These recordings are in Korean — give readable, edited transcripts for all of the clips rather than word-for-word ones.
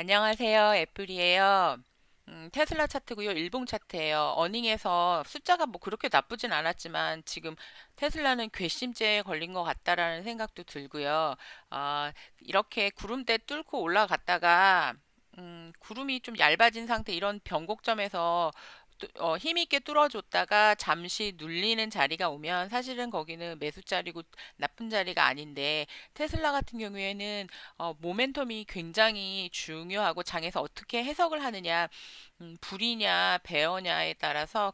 안녕하세요. 애플이에요. 테슬라 차트고요. 일봉 차트예요. 어닝에서 숫자가 뭐 그렇게 나쁘진 않았지만 지금 테슬라는 괘씸죄에 걸린 것 같다라는 생각도 들고요. 이렇게 구름대 뚫고 올라갔다가 구름이 좀 얇아진 상태 이런 변곡점에서 힘 있게 뚫어줬다가 잠시 눌리는 자리가 오면 사실은 거기는 매수 자리고 나쁜 자리가 아닌데 테슬라 같은 경우에는 모멘텀이 굉장히 중요하고 장에서 어떻게 해석을 하느냐, 불이냐, 배어냐에 따라서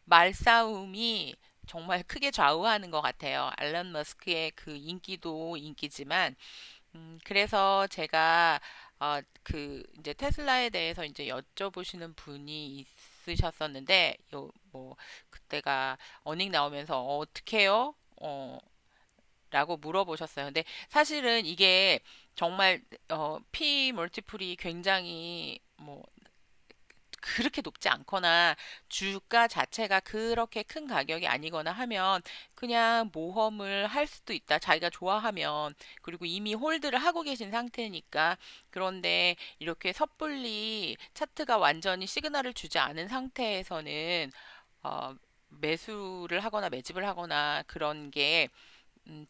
말싸움이 정말 크게 좌우하는 것 같아요. 알런 머스크의 그 인기도 인기지만, 그래서 제가 이제 테슬라에 대해서 이제 여쭤보시는 분이 있으셨었는데, 뭐 그때가 어닝 나오면서 어떻게 해요? 라고 물어보셨어요. 근데 사실은 이게 정말 P 멀티플이 굉장히 뭐 그렇게 높지 않거나 주가 자체가 그렇게 큰 가격이 아니거나 하면 그냥 모험을 할 수도 있다. 자기가 좋아하면. 그리고 이미 홀드를 하고 계신 상태니까. 그런데 이렇게 섣불리 차트가 완전히 시그널을 주지 않은 상태에서는 어, 매수를 하거나 매집을 하거나 그런 게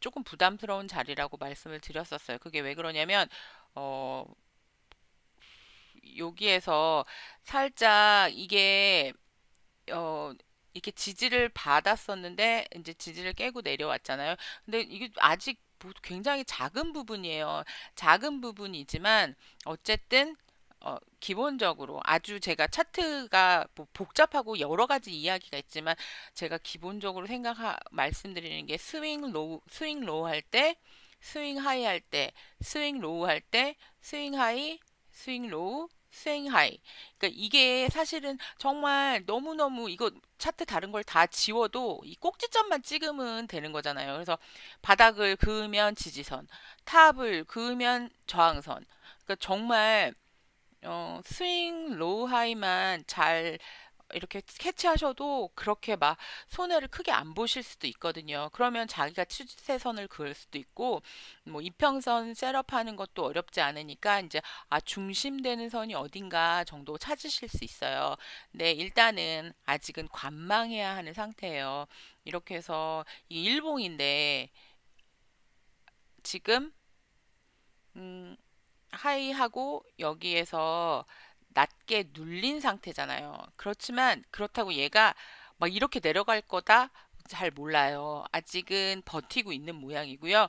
조금 부담스러운 자리라고 말씀을 드렸었어요. 그게 왜 그러냐면, 어, 여기에서 살짝 어, 이렇게 지지를 받았었는데, 이제 지지를 깨고 내려왔잖아요. 근데 이게 아직 굉장히 작은 부분이에요. 작은 부분이지만, 어쨌든, 기본적으로 아주 제가 차트가 뭐 복잡하고 여러 가지 이야기가 있지만, 제가 기본적으로 말씀드리는 게 스윙 로우 할 때, 스윙 하이 할 때, 스윙 로우 할 때, 스윙 하이, 스윙 로우, 스윙 하이. 그러니까 이게 사실은 정말 너무너무 이거 차트 다른 걸 다 지워도 이 꼭지점만 찍으면 되는 거잖아요. 그래서 바닥을 그으면 지지선, 탑을 그으면 저항선. 그러니까 정말 스윙 로우 하이만 잘 이렇게 캐치하셔도 그렇게 막 손해를 크게 안 보실 수도 있거든요. 그러면 자기가 추세선을 그을 수도 있고, 뭐 이평선 셋업하는 것도 어렵지 않으니까 이제 중심되는 선이 어딘가 정도 찾으실 수 있어요. 네, 일단은 아직은 관망해야 하는 상태예요. 이렇게 해서 이 일봉인데 지금 음, 하이하고 여기에서 낮게 눌린 상태잖아요. 그렇지만 그렇다고 얘가 막 이렇게 내려갈 거다? 잘 몰라요. 아직은 버티고 있는 모양이고요.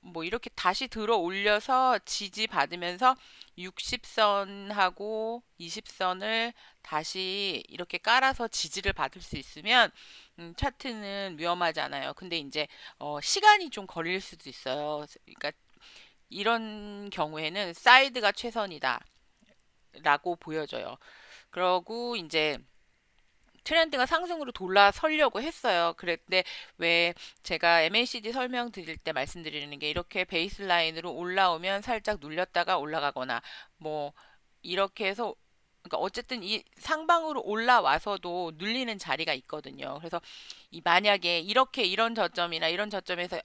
뭐 이렇게 다시 들어 올려서 지지 받으면서 60선하고 20선을 다시 이렇게 깔아서 지지를 받을 수 있으면 차트는 위험하지 않아요. 근데 이제 시간이 좀 걸릴 수도 있어요. 그러니까 이런 경우에는 사이드가 최선이다 라고 보여져요. 그러고 이제 트렌드가 상승으로 돌아서려고 했어요. 그런데 왜 제가 MACD 설명 드릴 때 말씀드리는 게 이렇게 베이스라인으로 올라오면 살짝 눌렸다가 올라가거나 뭐 이렇게 해서 그러니까 어쨌든 이 상방으로 올라와서도 눌리는 자리가 있거든요. 그래서 이 만약에 이렇게 이런 저점이나 이런 저점에서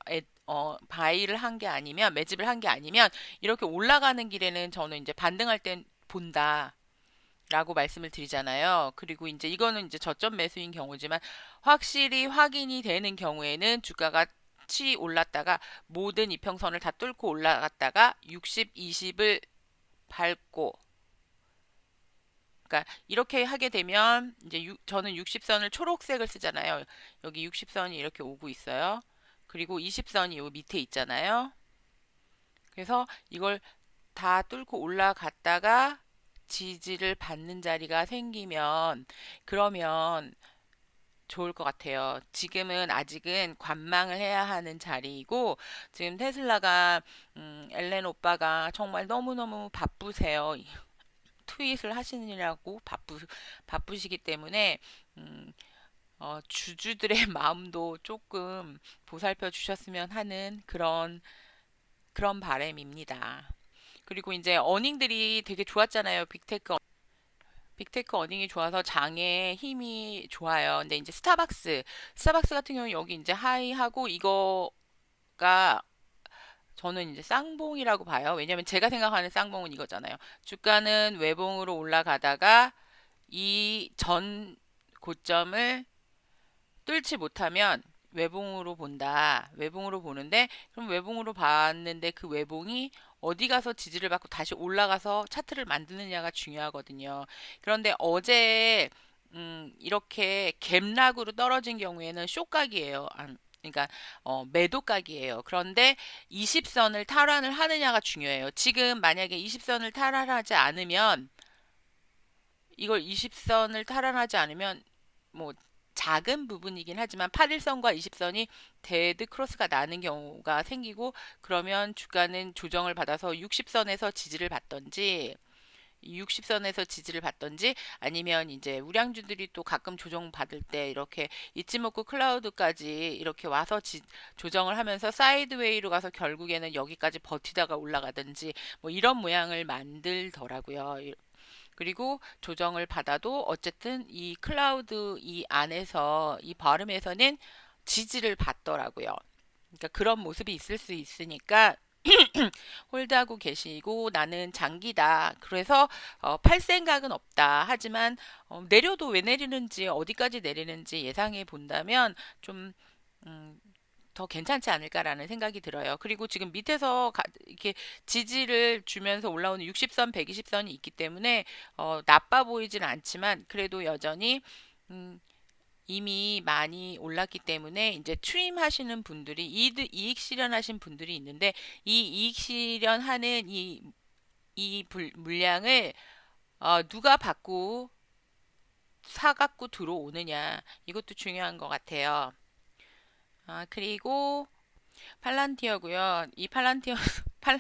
바이를 한 게 아니면 매집을 한 게 아니면 이렇게 올라가는 길에는 저는 이제 반등할 땐 본다. 라고 말씀을 드리잖아요. 그리고 이제 이거는 이제 저점 매수인 경우지만 확실히 확인이 되는 경우에는 주가가 치 올랐다가 모든 이평선을 다 뚫고 올라갔다가 60, 20을 밟고 그러니까 이렇게 하게 되면 이제 저는 60선을 초록색을 쓰잖아요. 여기 60선이 이렇게 오고 있어요. 그리고 20선이 요 밑에 있잖아요. 그래서 이걸 다 뚫고 올라갔다가 지지를 받는 자리가 생기면 그러면 좋을 것 같아요. 지금은 아직은 관망을 해야 하는 자리이고 지금 테슬라가 엘렌 오빠가 정말 너무너무 바쁘세요. 트윗을 하시느라고 바쁘시기 때문에 음, 주주들의 마음도 조금 보살펴 주셨으면 하는 그런 바람입니다. 그리고 이제 어닝들이 되게 좋았잖아요. 빅테크 어닝이 좋아서 장에 힘이 좋아요. 근데 이제 스타벅스 같은 경우는 여기 이제 하이하고 이거가 저는 이제 쌍봉이라고 봐요. 왜냐면 제가 생각하는 쌍봉은 이거잖아요. 주가는 외봉으로 올라가다가 이 전 고점을 뚫지 못하면 외봉으로 본다. 외봉으로 보는데 그럼 외봉으로 봤는데 그 외봉이 어디 가서 지지를 받고 다시 올라가서 차트를 만드느냐가 중요하거든요. 그런데 어제 이렇게 갭락으로 떨어진 경우에는 쇼각이에요. 그러니까 매도각이에요. 그런데 20선을 탈환을 하느냐가 중요해요. 지금 만약에 20선을 탈환하지 않으면 이걸 20선을 탈환하지 않으면 뭐 작은 부분이긴 하지만 8일선과 20선이 데드 크로스가 나는 경우가 생기고 그러면 주가는 조정을 받아서 60선에서 지지를 받던지 60선에서 지지를 받던지 아니면 이제 우량주들이 또 가끔 조정 받을 때 이렇게 이치모쿠 클라우드까지 이렇게 와서 조정을 하면서 사이드웨이로 가서 결국에는 여기까지 버티다가 올라가든지 뭐 이런 모양을 만들더라고요. 그리고 조정을 받아도 어쨌든 이 클라우드 이 안에서 이 발음에서는 지지를 받더라고요. 그러니까 그런 모습이 있을 수 있으니까 홀드하고 계시고 나는 장기다. 그래서 팔 생각은 없다. 하지만 내려도 왜 내리는지 어디까지 내리는지 예상해 본다면 좀 음, 더 괜찮지 않을까라는 생각이 들어요. 그리고 지금 밑에서 이렇게 지지를 주면서 올라오는 60선, 120선이 있기 때문에 나빠 보이지는 않지만 그래도 여전히 음, 이미 많이 올랐기 때문에 이제 트림 하시는 분들이 이익 실현하신 분들이 있는데 이 이익 실현하는 이 물량을 누가 받고 사갖고 들어오느냐 이것도 중요한 것 같아요. 그리고 팔란티어고요. 이 팔란티어 팔,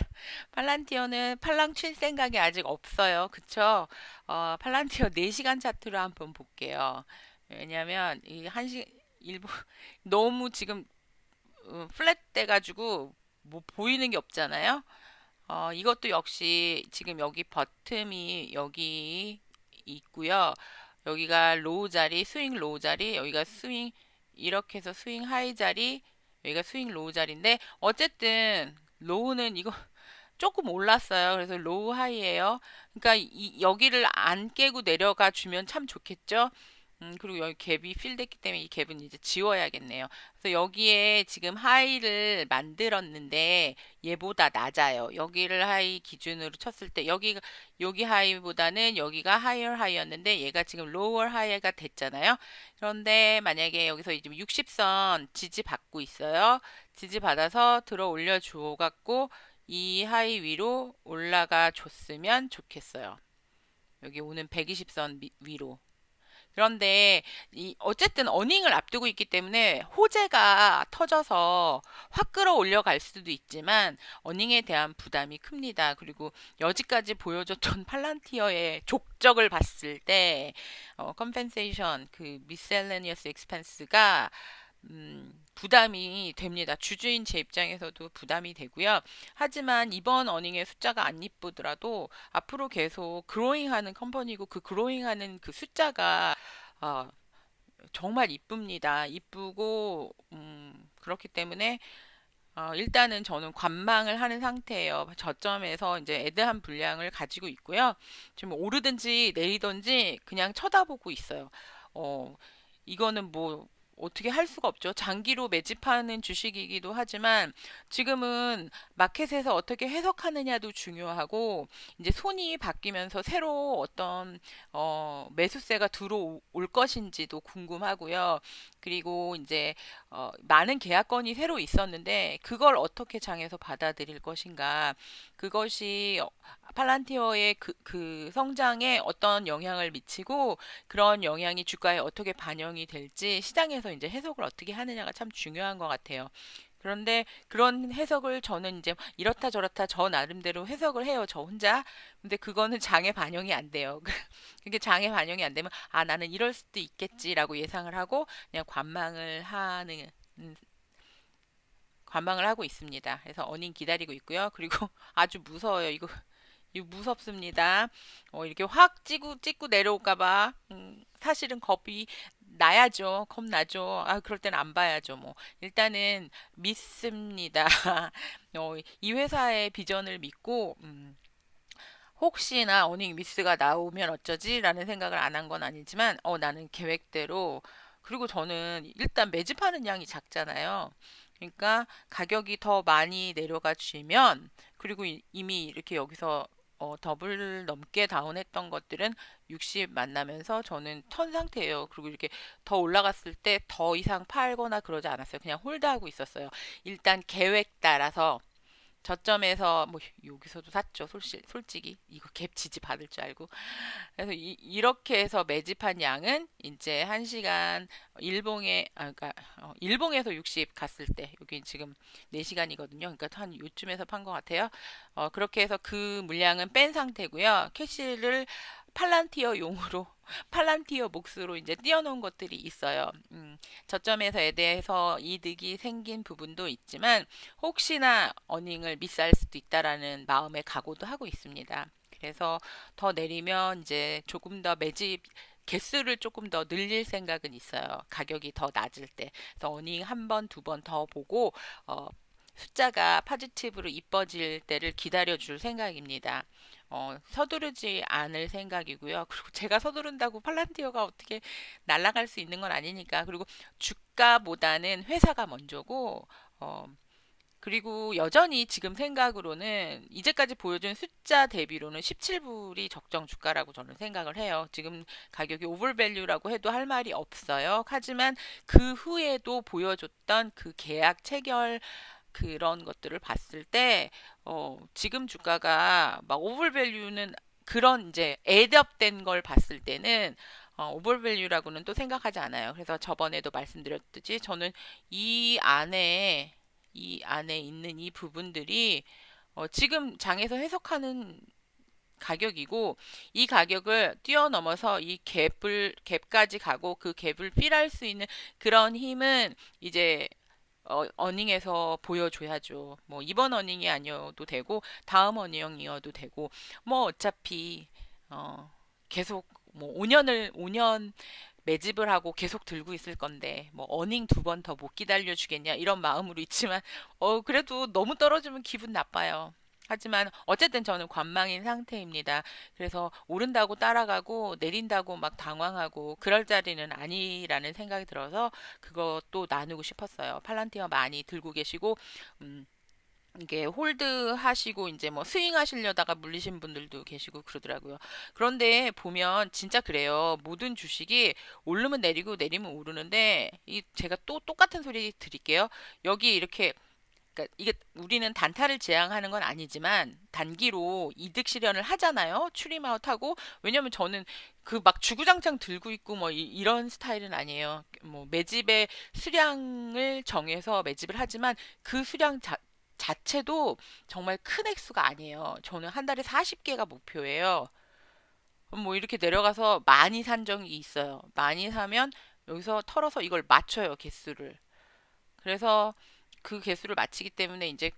팔란티어는 팔랑 칠 생각이 아직 없어요. 그쵸? 팔란티어 4시간 차트로 한번 볼게요. 왜냐면 이 한시 일부 너무 지금 플랫 돼가지고 뭐 보이는 게 없잖아요. 이것도 역시 지금 여기 버텀이 여기 있고요. 여기가 로우 자리, 스윙 로우 자리, 여기가 스윙 이렇게 해서 스윙 하이 자리, 여기가 스윙 로우 자리인데 어쨌든 로우는 이거 조금 올랐어요. 그래서 로우 하이예요. 그러니까 여기를 안 깨고 내려가 주면 참 좋겠죠. 그리고 여기 갭이 필됐기 때문에 이 갭은 이제 지워야겠네요. 그래서 여기에 지금 하이를 만들었는데 얘보다 낮아요. 여기를 하이 기준으로 쳤을 때 여기 하이보다는 여기가 하이어 하이였는데 얘가 지금 로어 하이가 됐잖아요. 그런데 만약에 여기서 이제 60선 지지 받고 있어요. 지지 받아서 들어 올려 주어 갖고 이 하이 위로 올라가 줬으면 좋겠어요. 여기 오는 120선 위로. 그런데 어쨌든 어닝을 앞두고 있기 때문에 호재가 터져서 확 끌어올려 갈 수도 있지만 어닝에 대한 부담이 큽니다. 그리고 여지까지 보여줬던 팔란티어의 족적을 봤을 때 컴펜세이션 그 미셀레니어스 익스펜스가 부담이 됩니다. 주주인 제 입장에서도 부담이 되고요. 하지만 이번 어닝의 숫자가 안 이쁘더라도 앞으로 계속 그로잉하는 컴퍼니고 그 그로잉하는 그 숫자가 어, 정말 이쁩니다. 이쁘고 그렇기 때문에 일단은 저는 관망을 하는 상태예요. 저점에서 이제 애드한 분량을 가지고 있고요. 지금 오르든지 내리든지 그냥 쳐다보고 있어요. 어, 이거는 뭐 어떻게 할 수가 없죠. 장기로 매집하는 주식이기도 하지만 지금은 마켓에서 어떻게 해석하느냐도 중요하고 이제 손이 바뀌면서 새로 어떤 매수세가 들어올 것인지도 궁금하고요. 그리고 이제 많은 계약건이 새로 있었는데 그걸 어떻게 장에서 받아들일 것인가 그것이 팔란티어의 그 성장에 어떤 영향을 미치고 그런 영향이 주가에 어떻게 반영이 될지 시장에서 이제 해석을 어떻게 하느냐가 참 중요한 것 같아요. 그런데 그런 해석을 저는 이제 이렇다 저렇다 저 나름대로 해석을 해요. 저 혼자. 근데 그거는 장에 반영이 안 돼요. 그게 장에 반영이 안 되면 나는 이럴 수도 있겠지라고 예상을 하고 그냥 음, 관망을 하고 있습니다. 그래서 어닝 기다리고 있고요. 그리고 아주 무서워요. 이거 무섭습니다. 이렇게 확 찍고 내려올까봐 사실은 겁이 나야죠. 겁나죠. 아, 그럴 땐 안 봐야죠. 뭐. 일단은 믿습니다. 이 회사의 비전을 믿고, 혹시나 어닝 미스가 나오면 어쩌지라는 생각을 안 한 건 아니지만, 나는 계획대로, 그리고 저는 일단 매집하는 양이 작잖아요. 그러니까 가격이 더 많이 내려가 주면, 그리고 이미 이렇게 여기서 더블 넘게 다운했던 것들은 60 만나면서 저는 턴 상태예요. 그리고 이렇게 더 올라갔을 때 더 이상 팔거나 그러지 않았어요. 그냥 홀드하고 있었어요. 일단 계획 따라서 저점에서 뭐 여기서도 샀죠. 솔직히 이거 갭 지지 받을 줄 알고. 그래서 이렇게 해서 매집한 양은 이제 1시간 일봉에 그러니까 일봉에서 60 갔을 때 여기 지금 4시간이거든요. 그러니까 한 요쯤에서 판 것 같아요. 그렇게 해서 그 물량은 뺀 상태고요. 캐시를 팔란티어 용으로 팔란티어 몫으로 이제 띄워놓은 것들이 있어요. 저점에서에 대해서 이득이 생긴 부분도 있지만 혹시나 어닝을 미스할 수도 있다라는 마음의 각오도 하고 있습니다. 그래서 더 내리면 이제 조금 더 매집 개수를 조금 더 늘릴 생각은 있어요. 가격이 더 낮을 때. 그래서 어닝 한 번, 두 번 더 보고 어, 숫자가 파지티브로 이뻐질 때를 기다려 줄 생각입니다. 서두르지 않을 생각이고요. 그리고 제가 서두른다고 팔란티어가 어떻게 날아갈 수 있는 건 아니니까. 그리고 주가보다는 회사가 먼저고, 어, 그리고 여전히 지금 생각으로는 이제까지 보여준 숫자 대비로는 17불이 적정 주가라고 저는 생각을 해요. 지금 가격이 오버밸류라고 해도 할 말이 없어요. 하지만 그 후에도 보여줬던 그 계약 체결 그런 것들을 봤을 때, 지금 주가가 막 오버밸류는 그런 이제 애드업된 걸 봤을 때는 오버밸류라고는 또 생각하지 않아요. 그래서 저번에도 말씀드렸듯이 저는 이 안에 이 안에 있는 이 부분들이 지금 장에서 해석하는 가격이고 이 가격을 뛰어넘어서 이 갭까지 가고 그 갭을 필할 수 있는 그런 힘은 이제 어닝에서 보여줘야죠. 뭐 이번 어닝이 아니어도 되고 다음 어닝이어도 되고 뭐 어차피 어 계속 뭐 5년 매집을 하고 계속 들고 있을 건데 뭐 어닝 2번 더 못 기다려 주겠냐 이런 마음으로 있지만 그래도 너무 떨어지면 기분 나빠요. 하지만 어쨌든 저는 관망인 상태입니다. 그래서 오른다고 따라가고 내린다고 막 당황하고 그럴 자리는 아니라는 생각이 들어서 그것도 나누고 싶었어요. 팔란티어 많이 들고 계시고 음, 이게 홀드 하시고 이제 뭐 스윙 하시려다가 물리신 분들도 계시고 그러더라고요. 그런데 보면 진짜 그래요. 모든 주식이 오르면 내리고 내리면 오르는데 이 제가 또 똑같은 소리 드릴게요. 여기 이렇게 그러니까 이게 우리는 단타를 제한하는 건 아니지만 단기로 이득 실현을 하잖아요. 추림아웃하고 왜냐면 저는 그 막 주구장창 들고 있고 뭐 이런 스타일은 아니에요. 뭐 매집의 수량을 정해서 매집을 하지만 그 수량 자체도 정말 큰 액수가 아니에요. 저는 한 달에 40개가 목표예요. 뭐 이렇게 내려가서 많이 산 적이 있어요. 많이 사면 여기서 털어서 이걸 맞춰요, 개수를. 그래서 그 개수를 맞추기 때문에 이제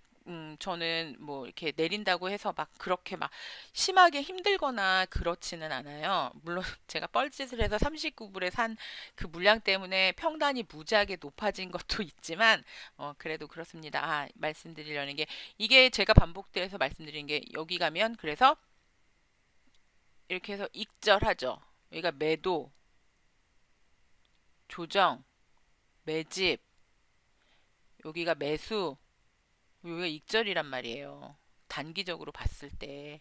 저는 뭐 이렇게 내린다고 해서 막 그렇게 막 심하게 힘들거나 그렇지는 않아요. 물론 제가 뻘짓을 해서 39불에 산 그 물량 때문에 평단이 무지하게 높아진 것도 있지만 그래도 그렇습니다. 말씀드리려는 게 이게 제가 반복돼서 말씀드린 게 여기 가면 그래서 이렇게 해서 익절하죠. 여기가 매도, 조정, 매집, 여기가 매수, 여기가 익절이란 말이에요. 단기적으로 봤을 때.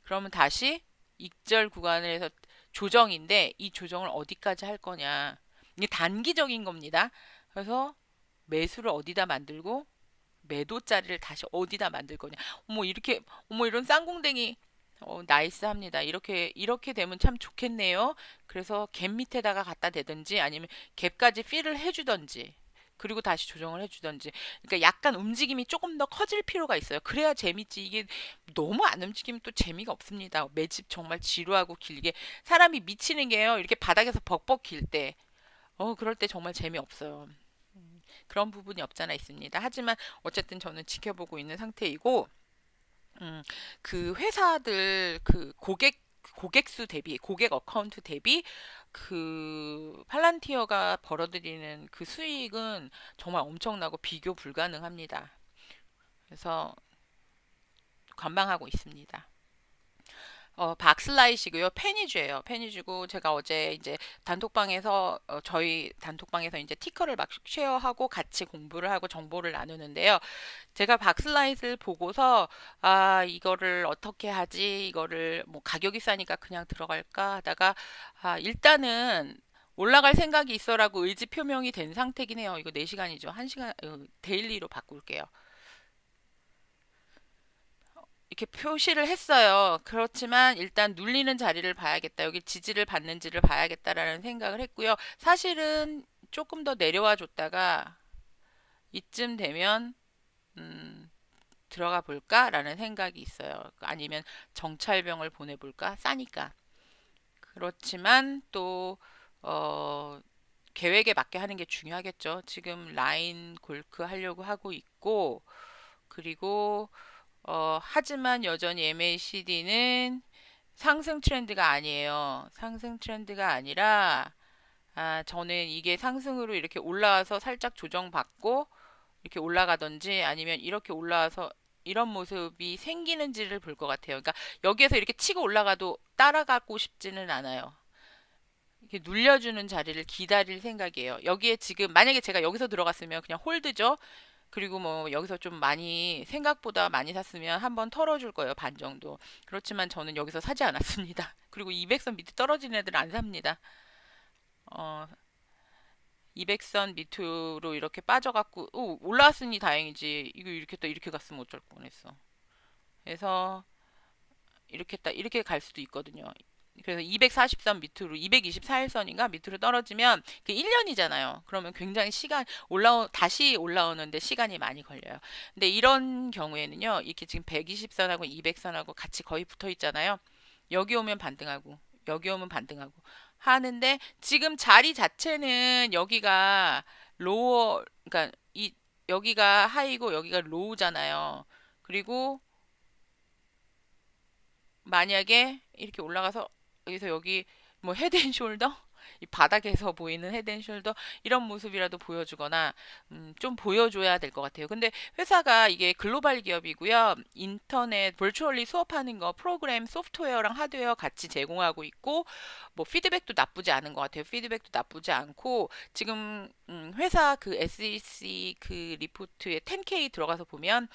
그러면 다시 익절 구간에서 조정인데 이 조정을 어디까지 할 거냐. 이게 단기적인 겁니다. 그래서 매수를 어디다 만들고 매도 자리를 다시 어디다 만들 거냐. 어머 이런 쌍공댕이 나이스합니다. 이렇게 되면 참 좋겠네요. 그래서 갭 밑에다가 갖다 대든지 아니면 갭까지 필을 해주든지 그리고 다시 조정을 해주든지 그러니까 약간 움직임이 조금 더 커질 필요가 있어요. 그래야 재밌지. 이게 너무 안 움직이면 또 재미가 없습니다. 매집 정말 지루하고 길게 사람이 미치는 게요. 이렇게 바닥에서 벅벅 길 때, 그럴 때 정말 재미없어요. 그런 부분이 없잖아 있습니다. 하지만 어쨌든 저는 지켜보고 있는 상태이고 음, 그 회사들 그 고객 고객 수 대비, 고객 어카운트 대비 그 팔란티어가 벌어들이는 그 수익은 정말 엄청나고 비교 불가능합니다. 그래서 관망하고 있습니다. 박슬라이시고요. 페니주예요. 페니주고 제가 어제 이제 단톡방에서 저희 단톡방에서 이제 티커를 막 쉐어하고 같이 공부를 하고 정보를 나누는데요. 제가 박슬라이트를 보고서 이거를 어떻게 하지? 이거를 뭐 가격이 싸니까 그냥 들어갈까 하다가 일단은 올라갈 생각이 있어라고 의지 표명이 된 상태긴 해요. 이거 4시간이죠. 1시간 데일리로 바꿀게요. 이렇게 표시를 했어요. 그렇지만 일단 눌리는 자리를 봐야겠다. 여기 지지를 받는지를 봐야겠다라는 생각을 했고요. 사실은 조금 더 내려와 줬다가 이쯤 되면 음, 들어가 볼까라는 생각이 있어요. 아니면 정찰병을 보내볼까? 싸니까. 그렇지만 또 어, 계획에 맞게 하는 게 중요하겠죠. 지금 라인 골크 하려고 하고 있고 그리고 하지만 여전히 MACD는 상승 트렌드가 아니에요. 상승 트렌드가 아니라 저는 이게 상승으로 이렇게 올라와서 살짝 조정받고 이렇게 올라가든지 아니면 이렇게 올라와서 이런 모습이 생기는지를 볼 것 같아요. 그러니까 여기에서 이렇게 치고 올라가도 따라가고 싶지는 않아요. 이렇게 눌려주는 자리를 기다릴 생각이에요. 여기에 지금 만약에 제가 여기서 들어갔으면 그냥 홀드죠. 그리고 뭐 여기서 좀 많이 생각보다 많이 샀으면 한번 털어줄 거예요. 반 정도. 그렇지만 저는 여기서 사지 않았습니다. 그리고 200선 밑에 떨어진 애들 안 삽니다. 어, 200선 밑으로 이렇게 빠져갖고 올라왔으니 다행이지. 이거 이렇게 또 이렇게 갔으면 어쩔 뻔했어. 그래서 이렇게 갈 수도 있거든요. 그래서 243 밑으로 224일선인가 밑으로 떨어지면 그 1년이잖아요. 그러면 굉장히 다시 올라오는데 시간이 많이 걸려요. 근데 이런 경우에는요. 이렇게 지금 120선하고 200선하고 같이 거의 붙어 있잖아요. 여기 오면 반등하고 여기 오면 반등하고 하는데 지금 자리 자체는 여기가 로어 그러니까 여기가 하이고 여기가 로우잖아요. 그리고 만약에 이렇게 올라가서 여기서 여기 뭐 헤드앤숄더 이 바닥에서 보이는 헤드앤숄더 이런 모습이라도 보여주거나 좀 보여줘야 될 것 같아요. 근데 회사가 이게 글로벌 기업이고요. 인터넷 버추얼리 수업하는 거 프로그램 소프트웨어랑 하드웨어 같이 제공하고 있고 뭐 피드백도 나쁘지 않은 것 같아요. 피드백도 나쁘지 않고 지금 회사 그 SEC 그 리포트에 10K 들어가서 보면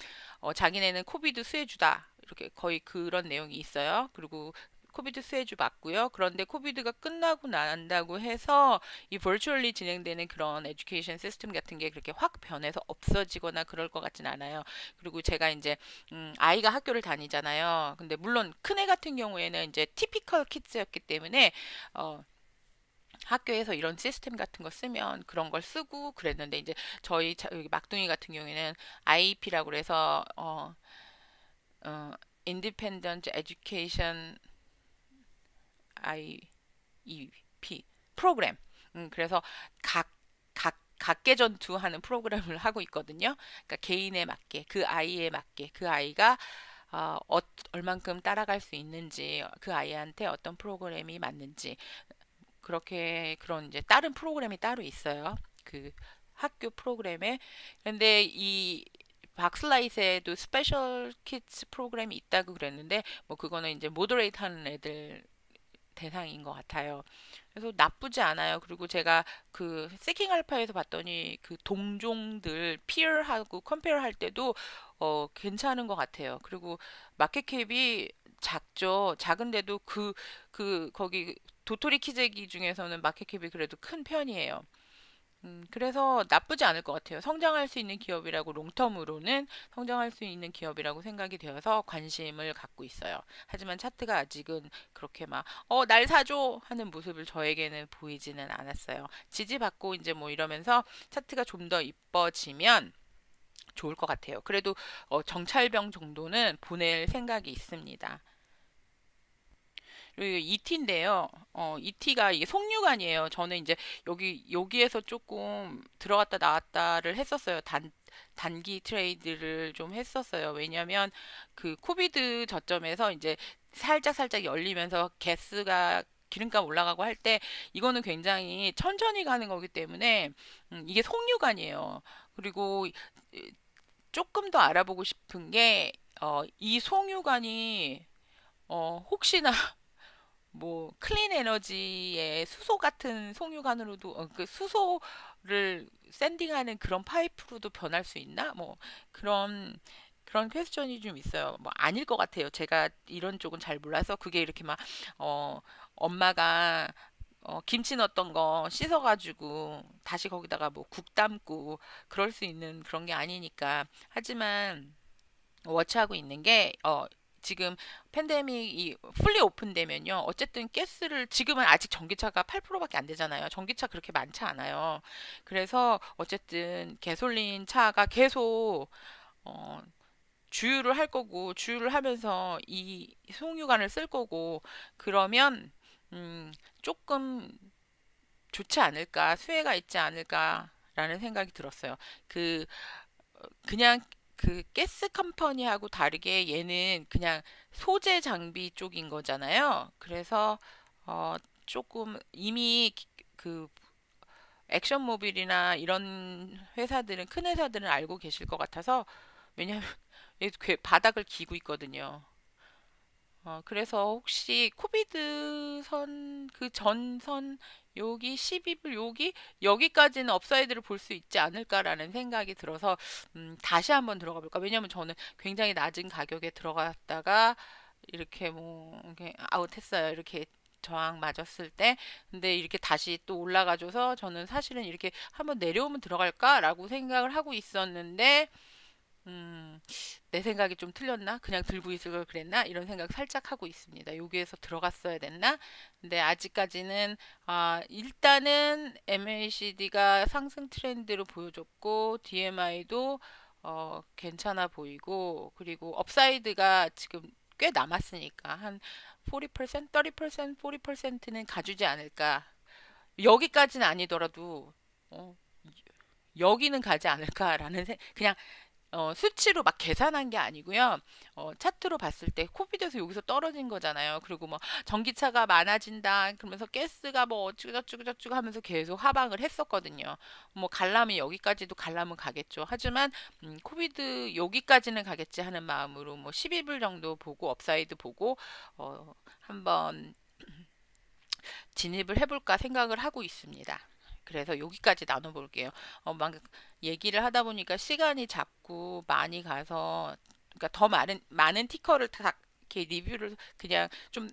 자기네는 코비드 수혜주다. 이렇게 거의 그런 내용이 있어요. 그리고 코비드 수혜주 맞고요. 그런데 코비드가 끝나고 난다고 해서 이 버추얼리 진행되는 그런 에듀케이션 시스템 같은 게 그렇게 확 변해서 없어지거나 그럴 것 같진 않아요. 그리고 제가 이제 아이가 학교를 다니잖아요. 근데 물론 큰애 같은 경우에는 이제 티피컬 키즈였기 때문에 어, 학교에서 이런 시스템 같은 거 쓰면 그런 걸 쓰고 그랬는데 이제 여기 막둥이 같은 경우에는 IEP라고 그래서 어, Independent Education IEP 프로그램. 그래서 각계 전투하는 프로그램을 하고 있거든요. 그러니까 개인에 맞게, 그 아이에 맞게, 그 아이가 얼만큼 따라갈 수 있는지, 그 아이한테 어떤 프로그램이 맞는지, 그렇게 그런 이제 다른 프로그램이 따로 있어요. 그 학교 프로그램에. 근데 이 박슬라이트에도 스페셜 키ds 프로그램이 있다고 그랬는데 뭐 그거는 이제 모더레이트 하는 애들 대상인 것 같아요. 그래서 나쁘지 않아요. 그리고 제가 그 세킹 알파에서 봤더니 그 동종들 피어하고 컴페어 할 때도 괜찮은 것 같아요. 그리고 마켓 캡이 작죠. 작은데도 거기 도토리 키재기 중에서는 마켓 캡이 그래도 큰 편이에요. 그래서 나쁘지 않을 것 같아요. 성장할 수 있는 기업이라고 롱텀으로는 성장할 수 있는 기업이라고 생각이 되어서 관심을 갖고 있어요. 하지만 차트가 아직은 그렇게 막, 날 사줘! 하는 모습을 저에게는 보이지는 않았어요. 지지받고 이제 뭐 이러면서 차트가 좀 더 이뻐지면 좋을 것 같아요. 그래도 정찰병 정도는 보낼 생각이 있습니다. 그리고 ET인데요. ET가 이게 송유관이에요. 저는 이제 여기에서 조금 들어갔다 나왔다를 했었어요. 단기 트레이드를 좀 했었어요. 왜냐면 그 코비드 저점에서 이제 살짝 살짝 열리면서 가스가 기름감 올라가고 할 때 이거는 굉장히 천천히 가는 거기 때문에 이게 송유관이에요. 그리고 조금 더 알아보고 싶은 게 이 송유관이 혹시나 뭐 클린 에너지의 수소 같은 송유관으로도 그 수소를 샌딩하는 그런 파이프로도 변할 수 있나? 뭐 그런 퀘스천이 좀 있어요. 뭐 아닐 것 같아요. 제가 이런 쪽은 잘 몰라서 그게 이렇게 막 어, 엄마가 김치 넣었던 거 씻어가지고 다시 거기다가 뭐 국 담고 그럴 수 있는 그런 게 아니니까. 하지만 워치하고 있는 게 지금 팬데믹이 풀리 오픈되면요. 어쨌든 가스를 지금은 아직 전기차가 8%밖에 안 되잖아요. 전기차 그렇게 많지 않아요. 그래서 어쨌든 가솔린 차가 계속 어, 주유를 할 거고 주유를 하면서 이 송유관을 쓸 거고 그러면 조금 좋지 않을까, 수혜가 있지 않을까라는 생각이 들었어요. 그 그냥 그 가스 컴퍼니하고 다르게 얘는 그냥 소재 장비 쪽인 거잖아요. 그래서 어 조금 이미 그 액션 모빌이나 이런 회사들은 큰 회사들은 알고 계실 것 같아서 왜냐하면 얘 바닥을 기고 있거든요. 그래서 혹시 코비드 선, 그 전선, 여기 12불, 여기까지는 업사이드를 볼 수 있지 않을까라는 생각이 들어서, 다시 한번 들어가 볼까? 왜냐면 저는 굉장히 낮은 가격에 들어갔다가, 이렇게 뭐, 이렇게 아웃했어요. 이렇게 저항 맞았을 때. 근데 이렇게 다시 또 올라가줘서 저는 사실은 이렇게 한번 내려오면 들어갈까라고 생각을 하고 있었는데, 음, 내 생각이 좀 틀렸나? 그냥 들고 있을 걸 그랬나? 이런 생각 살짝 하고 있습니다. 여기에서 들어갔어야 됐나? 근데 아직까지는 일단은 MACD가 상승 트렌드로 보여줬고 DMI도 괜찮아 보이고 그리고 업사이드가 지금 꽤 남았으니까 한 40%, 30%, 40%는 가주지 않을까. 여기까지는 아니더라도 어, 여기는 가지 않을까라는 그냥 수치로 막 계산한 게 아니고요. 차트로 봤을 때 코비드에서 여기서 떨어진 거잖아요. 그리고 뭐 전기차가 많아진다 그러면서 가스가 뭐 어쩌고저쩌고 저쩌고 하면서 계속 하방을 했었거든요. 뭐 갈라면 여기까지도 갈라면 가겠죠. 하지만 코비드 여기까지는 가겠지 하는 마음으로 뭐 12불 정도 보고 업사이드 보고 한번 진입을 해볼까 생각을 하고 있습니다. 그래서 여기까지 나눠볼게요. 막 얘기를 하다 보니까 시간이 자꾸 많이 가서, 그러니까 더 많은 티커를 다 이렇게 리뷰를 그냥 좀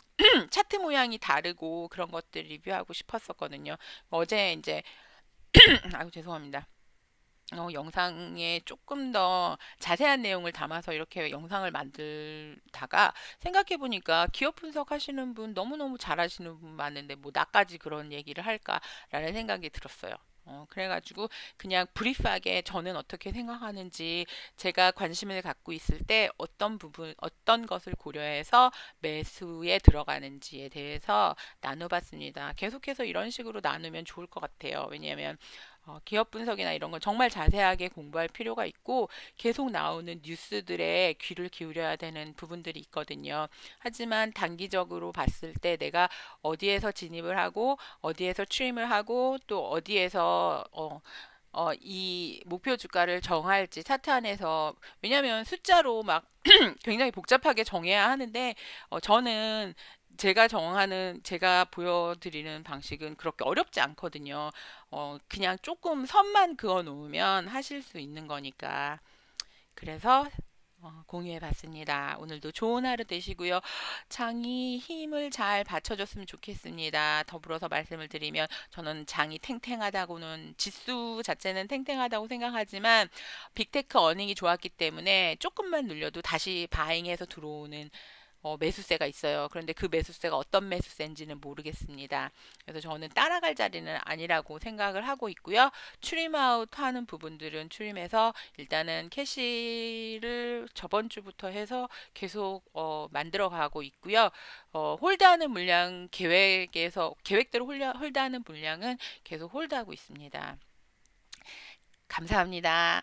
차트 모양이 다르고 그런 것들 리뷰하고 싶었었거든요. 어제 이제 아유 죄송합니다. 영상에 조금 더 자세한 내용을 담아서 이렇게 영상을 만들다가 생각해보니까 기업 분석하시는 분 너무너무 잘하시는 분 많은데 뭐 나까지 그런 얘기를 할까라는 생각이 들었어요. 그래가지고 그냥 브리프하게 저는 어떻게 생각하는지 제가 관심을 갖고 있을 때 어떤 부분, 어떤 것을 고려해서 매수에 들어가는지에 대해서 나눠봤습니다. 계속해서 이런 식으로 나누면 좋을 것 같아요. 왜냐하면 기업 분석이나 이런 건 정말 자세하게 공부할 필요가 있고 계속 나오는 뉴스들에 귀를 기울여야 되는 부분들이 있거든요. 하지만 단기적으로 봤을 때 내가 어디에서 진입을 하고 어디에서 트림을 하고 또 어디에서 이 목표 주가를 정할지 차트 안에서 왜냐하면 숫자로 막 굉장히 복잡하게 정해야 하는데 저는 제가 보여드리는 방식은 그렇게 어렵지 않거든요. 그냥 조금 선만 그어 놓으면 하실 수 있는 거니까. 그래서 공유해 봤습니다. 오늘도 좋은 하루 되시고요. 장이 힘을 잘 받쳐줬으면 좋겠습니다. 더불어서 말씀을 드리면 저는 장이 탱탱하다고는 지수 자체는 탱탱하다고 생각하지만 빅테크 어닝이 좋았기 때문에 조금만 눌려도 다시 바잉해서 들어오는 매수세가 있어요. 그런데 그 매수세가 어떤 매수세인지는 모르겠습니다. 그래서 저는 따라갈 자리는 아니라고 생각을 하고 있고요. 추림아웃 하는 부분들은 추림해서 일단은 캐시를 저번 주부터 해서 계속 만들어 가고 있고요. 홀드하는 물량 계획대로 홀드하는 물량은 계속 홀드하고 있습니다. 감사합니다.